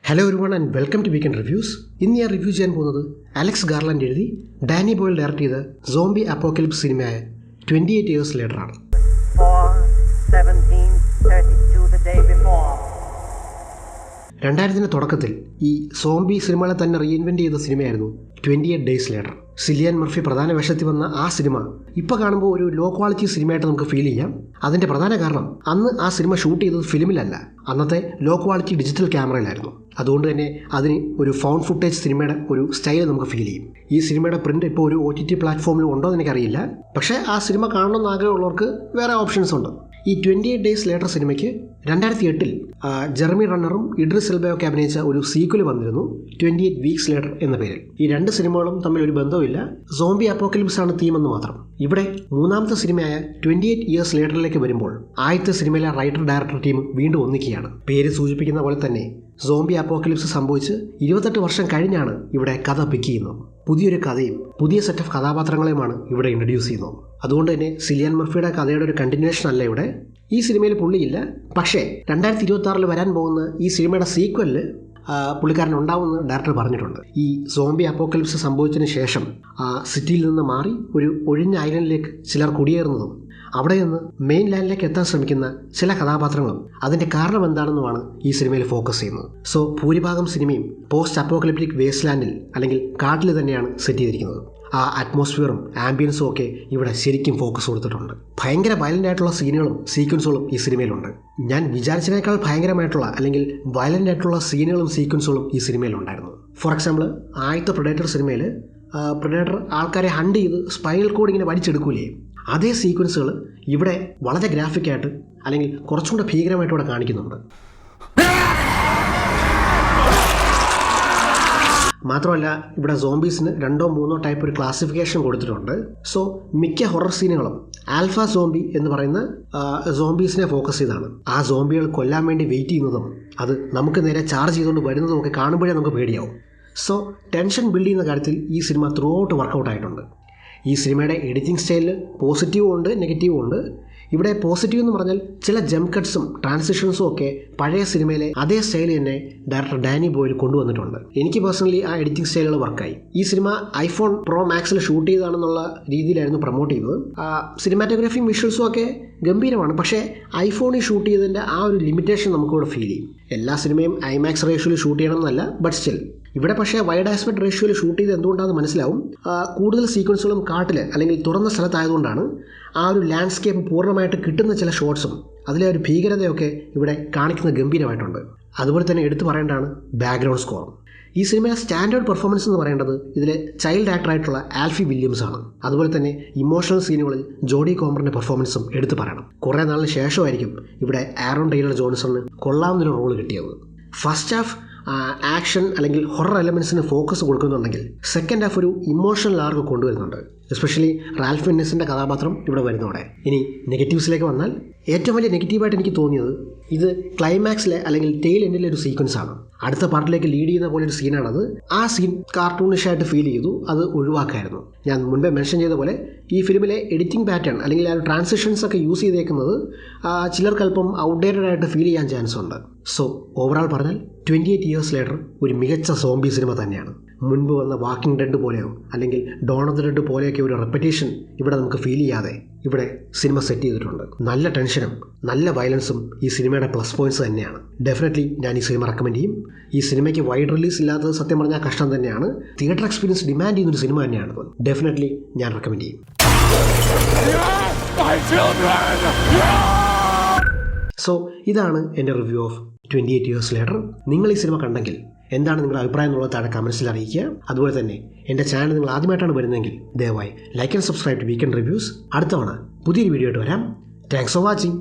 Hello everyone and welcome to weekend reviews. ഇന്ന് ഞാൻ review ചെയ്യാൻ പോകുന്നത് അലക്സ് ഗാർലാൻഡ് എഴുതി ഡാനി ബോയിൽ ഡയറക്റ്റ് ചെയ്ത സോംബി അപ്പോക്കലിപ്സ് സിനിമയായ 28 Years Later ആണ്. 2000 തുടക്കത്തിൽ ഈ സോംബി സിനിമകളെ തന്നെ റീഇൻവെന്റ് ചെയ്ത സിനിമയായിരുന്നു 28 Days Later. സിലിയൻ മർഫി പ്രധാന വേഷത്തിൽ വന്ന ആ സിനിമ ഇപ്പോൾ കാണുമ്പോൾ ഒരു ലോ ക്വാളിറ്റി സിനിമയായിട്ട് നമുക്ക് ഫീൽ ചെയ്യാം. അതിൻ്റെ പ്രധാന കാരണം അന്ന് ആ സിനിമ ഷൂട്ട് ചെയ്തത് ഫിലിമിലല്ല, അന്നത്തെ ലോ ക്വാളിറ്റി ഡിജിറ്റൽ ക്യാമറയിലായിരുന്നു. അതുകൊണ്ട് തന്നെ അതിന് ഒരു ഫൗണ്ട് ഫുട്ടേജ് സിനിമയുടെ ഒരു സ്റ്റൈൽ നമുക്ക് ഫീൽ ചെയ്യും. ഈ സിനിമയുടെ പ്രിൻ്റ് ഇപ്പോൾ ഒരു OTT പ്ലാറ്റ്ഫോമിൽ ഉണ്ടോ എന്ന് എനിക്കറിയില്ല, പക്ഷേ ആ സിനിമ കാണണമെന്ന് ആഗ്രഹമുള്ളവർക്ക് വേറെ ഓപ്ഷൻസ് ഉണ്ട്. ഈ 28 Days Later സിനിമയ്ക്ക് 2008 ജെറമി റണ്ണറും ഇഡ്രിസ് എൽബയൊക്കെ അഭിനയിച്ച ഒരു സീക്വൽ വന്നിരുന്നു 28 Weeks Later എന്ന പേരിൽ. ഈ രണ്ട് സിനിമകളും തമ്മിൽ ഒരു ബന്ധവുമില്ല, സോംബി അപ്പോക്കലിപ്സ് ആണ് തീമെന്ന് മാത്രം. ഇവിടെ മൂന്നാമത്തെ സിനിമയായ 28 Years Laterലേക്ക് വരുമ്പോൾ ആദ്യത്തെ സിനിമയിലെ റൈറ്റർ ഡയറക്ടർ ടീം വീണ്ടും ഒന്നിക്കുകയാണ്. പേര് സൂചിപ്പിക്കുന്ന പോലെ തന്നെ സോംബി അപ്പോക്കലിപ്സ് സംഭവിച്ച് 28 വർഷം കഴിഞ്ഞാണ് ഇവിടെ കഥ പിക്ക് ചെയ്യുന്നത്. പുതിയൊരു കഥയും പുതിയ സെറ്റ് ഓഫ് കഥാപാത്രങ്ങളെയുമാണ് ഇവിടെ ഇൻട്രൊഡ്യൂസ് ചെയ്യുന്നത്. അതുകൊണ്ട് തന്നെ സിലിയൻ മർഫിയുടെ കഥയുടെ ഒരു കണ്ടിന്യൂഷൻ അല്ല ഇവിടെ. ഈ സിനിമയിൽ പുള്ളിയില്ല, പക്ഷേ 2026 വരാൻ പോകുന്ന ഈ സിനിമയുടെ സീക്വലിൽ പുള്ളിക്കാരൻ ഉണ്ടാവുമെന്ന് ഡയറക്ടർ പറഞ്ഞിട്ടുണ്ട്. ഈ സോംബി അപ്പോക്കലിപ്സ് സംഭവിച്ചതിന് ശേഷം സിറ്റിയിൽ നിന്ന് മാറി ഒരു ഒഴിഞ്ഞ ഐലൻഡിലേക്ക് ചിലർ കുടിയേറുന്നതും അവിടെ നിന്ന് മെയിൻ ലാൻഡിലേക്ക് എത്താൻ ശ്രമിക്കുന്ന ചില കഥാപാത്രങ്ങളും അതിൻ്റെ കാരണം എന്താണെന്നുമാണ് ഈ സിനിമയിൽ ഫോക്കസ് ചെയ്യുന്നത്. സോ ഭൂരിഭാഗം സിനിമയും പോസ്റ്റ് അപ്പോക്കലിപ്റ്റിക് വേസ്റ്റ് ലാൻഡിൽ അല്ലെങ്കിൽ കാട്ടിൽ തന്നെയാണ് സെറ്റ് ചെയ്തിരിക്കുന്നത്. ആ അറ്റ്മോസ്ഫിയറും ആംബിയൻസും ഒക്കെ ഇവിടെ ശരിക്കും ഫോക്കസ് കൊടുത്തിട്ടുണ്ട്. ഭയങ്കര വയലൻ്റ് ആയിട്ടുള്ള സീനുകളും സീക്വൻസുകളും ഈ സിനിമയിലുണ്ട്. ഞാൻ വിചാരിച്ചതിനേക്കാൾ ഭയങ്കരമായിട്ടുള്ള അല്ലെങ്കിൽ വയലൻ്റ് ആയിട്ടുള്ള സീനുകളും സീക്വൻസുകളും ഈ സിനിമയിലുണ്ടായിരുന്നു. ഫോർ എക്സാമ്പിൾ, ആദ്യത്തെ പ്രെഡേറ്റർ സിനിമയിൽ പ്രെഡേറ്റർ ആൾക്കാരെ ഹണ്ട് ചെയ്ത് സ്പൈനൽ കോഡ് ഇങ്ങനെ വലിച്ചെടുക്കൂലേ, അതേ സീക്വൻസുകൾ ഇവിടെ വളരെ ഗ്രാഫിക്കായിട്ട് അല്ലെങ്കിൽ കുറച്ചുകൂടെ ഭീകരമായിട്ട് ഇവിടെ കാണിക്കുന്നുണ്ട്. മാത്രമല്ല ഇവിടെ സോംബീസിന് 2-3 ടൈപ്പ് ഒരു ക്ലാസിഫിക്കേഷൻ കൊടുത്തിട്ടുണ്ട്. സോ മിക്ക ഹൊറർ സീനുകളും ആൽഫ സോംബി എന്ന് പറയുന്ന സോംബീസിനെ ഫോക്കസ് ചെയ്താണ്. ആ സോംബികൾ കൊല്ലാൻ വേണ്ടി വെയിറ്റ് ചെയ്യുന്നതും അത് നമുക്ക് നേരെ ചാർജ് ചെയ്തുകൊണ്ട് വരുന്നതും ഒക്കെ കാണുമ്പോഴേ നമുക്ക് പേടിയാവും. സോ ടെൻഷൻ ബിൽഡ് ചെയ്യുന്ന കാര്യത്തിൽ ഈ സിനിമ ത്രൂ ഔട്ട് വർക്കൗട്ട് ആയിട്ടുണ്ട്. ഈ സിനിമയുടെ എഡിറ്റിംഗ് സ്റ്റൈലിൽ പോസിറ്റീവും ഉണ്ട് നെഗറ്റീവും ഉണ്ട്. ഇവിടെ പോസിറ്റീവ് എന്ന് പറഞ്ഞാൽ ചില ജംപ് കട്ട്സും ട്രാൻസിഷൻസും ഒക്കെ പഴയ സിനിമയിലെ അതേ സ്റ്റൈൽ തന്നെ ഡയറക്ടർ ഡാനി ബോയിൽ കൊണ്ടുവന്നിട്ടുണ്ട്. എനിക്ക് പേഴ്സണലി ആ എഡിറ്റിംഗ് സ്റ്റൈലുകൾ വർക്കായി. ഈ സിനിമ iPhone Pro Maxൽ ഷൂട്ട് ചെയ്തതാണെന്നുള്ള രീതിയിലായിരുന്നു പ്രൊമോട്ട് ചെയ്തത്. സിനിമാറ്റോഗ്രാഫിയും വിഷ്വൽസും ഒക്കെ ഗംഭീരമാണ്, പക്ഷേ ഐഫോണിൽ ഷൂട്ട് ചെയ്തതിൻ്റെ ആ ഒരു ലിമിറ്റേഷൻ നമുക്കിവിടെ ഫീൽ ചെയ്യും. എല്ലാ സിനിമയും IMAX റേഷ്യോയിൽ ഷൂട്ട് ചെയ്യണം എന്നല്ല, ബട്ട് സ്റ്റിൽ ഇവിടെ പക്ഷേ വൈഡ് ആസ്പെക്ട് റേഷ്യോയിൽ ഷൂട്ട് ചെയ്ത് എന്തുകൊണ്ടാണെന്ന് മനസ്സിലാവും. കൂടുതൽ സീക്വൻസുകളും കാട്ടിൽ അല്ലെങ്കിൽ തുറന്ന സ്ഥലത്തായതുകൊണ്ടാണ് ആ ഒരു ലാൻഡ്സ്കേപ്പ് പൂർണ്ണമായിട്ട് കിട്ടുന്ന ചില ഷോട്ട്സും അതിലെ ഒരു ഭീകരതയൊക്കെ ഇവിടെ കാണിക്കുന്നത് ഗംഭീരമായിട്ടുണ്ട്. അതുപോലെ തന്നെ എടുത്തു പറയേണ്ടതാണ് ബാക്ക്ഗ്രൗണ്ട് സ്കോർ. ഈ സിനിമയിലെ സ്റ്റാൻഡേർഡ് പെർഫോമൻസ് എന്ന് പറയേണ്ടത് ഇതിലെ ചൈൽഡ് ആക്ടറായിട്ടുള്ള ആൽഫി വില്യംസ് ആണ്. അതുപോലെ തന്നെ ഇമോഷണൽ സീനുകളിൽ ജോഡി കോമറിൻ്റെ പെർഫോമൻസും എടുത്തു പറയണം. കുറേ നാളിന് ശേഷമായിരിക്കും ഇവിടെ ആരോൺ ടൈലർ ജോൺസണിന് കൊള്ളാവുന്നൊരു റോൾ കിട്ടിയത്. ഫസ്റ്റ് ഹാഫ് ആക്ഷൻ അല്ലെങ്കിൽ ഹൊറർ എലമെൻസിന് ഫോക്കസ് കൊടുക്കുന്നുണ്ടെങ്കിൽ സെക്കൻഡ് ഹാഫ് ഒരു ഇമോഷണൽ ആർക്ക് കൊണ്ടുവരുന്നുണ്ട്. എസ്പെഷ്യലി റാൽഫ് ഫിന്നസിൻ്റെ കഥാപാത്രം ഇവിടെ വരുന്നതോടെ. ഇനി നെഗറ്റീവ്സിലേക്ക് വന്നാൽ ഏറ്റവും വലിയ നെഗറ്റീവായിട്ട് എനിക്ക് തോന്നിയത് ഇത് ക്ലൈമാക്സിലെ അല്ലെങ്കിൽ ടെയിൽ എൻഡിലെ ഒരു സീക്വൻസ് ആണ്. അടുത്ത പാർട്ടിലേക്ക് ലീഡ് ചെയ്യുന്ന പോലെ ഒരു സീനാണത്. ആ സീൻ കാർട്ടൂണിഷായിട്ട് ഫീൽ ചെയ്തു, അത് ഒഴിവാക്കായിരുന്നു. ഞാൻ മുൻപേ മെൻഷൻ ചെയ്ത പോലെ ഈ ഫിലിമിലെ എഡിറ്റിംഗ് പാറ്റേൺ അല്ലെങ്കിൽ ആ ട്രാൻസിഷൻസ് ഒക്കെ യൂസ് ചെയ്തേക്കുന്നത് ചിലർക്ക് അല്പം ഔട്ട്ഡേറ്റഡ് ആയിട്ട് ഫീൽ ചെയ്യാൻ ചാൻസ് ഉണ്ട്. സോ ഓവറാൾ പറഞ്ഞാൽ 28 Years Later ഒരു മികച്ച സോംബി സിനിമ തന്നെയാണ്. മുൻപ് വന്ന വാക്കിംഗ് ഡെഡ് പോലെയോ അല്ലെങ്കിൽ ഡോൺ ഓഫ് ദ ഡെഡ് പോലെയൊക്കെ ഒരു റെപ്പറ്റേഷൻ ഇവിടെ നമുക്ക് ഫീൽ ചെയ്യാതെ ഇവിടെ സിനിമ സെറ്റ് ചെയ്തിട്ടുണ്ട്. നല്ല ടെൻഷനും നല്ല വയലൻസും ഈ സിനിമയുടെ പ്ലസ് പോയിന്റ്സ് തന്നെയാണ്. ഡെഫിനറ്റ്ലി ഞാൻ ഈ സിനിമ റെക്കമെൻഡ് ചെയ്യും. ഈ സിനിമയ്ക്ക് വൈഡ് റിലീസ് ഇല്ലാത്തത് സത്യം പറഞ്ഞാൽ കഷ്ടം തന്നെയാണ്. തിയേറ്റർ എക്സ്പീരിയൻസ് ഡിമാൻഡ് ചെയ്യുന്നൊരു സിനിമ തന്നെയാണ്. ഡെഫിനറ്റ്ലി ഞാൻ റെക്കമെൻഡ് ചെയ്യും. സോ ഇതാണ് എൻ്റെ റിവ്യൂ ഓഫ് 28 Years Later. നിങ്ങൾ ഈ സിനിമ കണ്ടെങ്കിൽ എന്താണ് നിങ്ങളുടെ അഭിപ്രായം എന്നുള്ളത് താഴെ കമൻസിൽ അറിയിക്കുക. അതുപോലെ തന്നെ എൻ്റെ ചാനൽ നിങ്ങൾ ആദ്യമായിട്ടാണ് വരുന്നതെങ്കിൽ ദയവായി like and subscribe to weekend reviews. അടുത്ത തവണ പുതിയൊരു വീഡിയോ ആയിട്ട് വരാം. Thanks for watching.